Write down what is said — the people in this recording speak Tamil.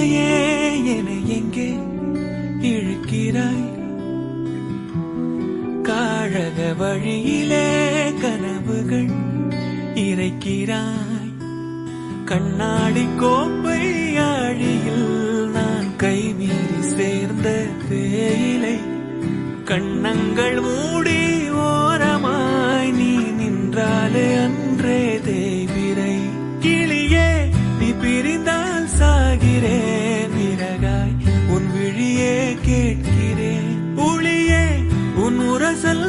தாயே என எங்கே இழுக்கிறாய்? காழக வழியிலே கனவுகள் இறைக்கிறாய். கண்ணாடி கோப்பை ஆழியில் நான் கைமீறி சேர்ந்த தேயிலை. கண்ணங்கள் மூடி ஓரமாய் நீ நின்றாலே அன்றே தேவிரை. கிளியே நீ பிரிந்தால் சாகிறேன், விறகாய் உன் விழியே கேட்கிறேன். ஒளியே உன் உரசல்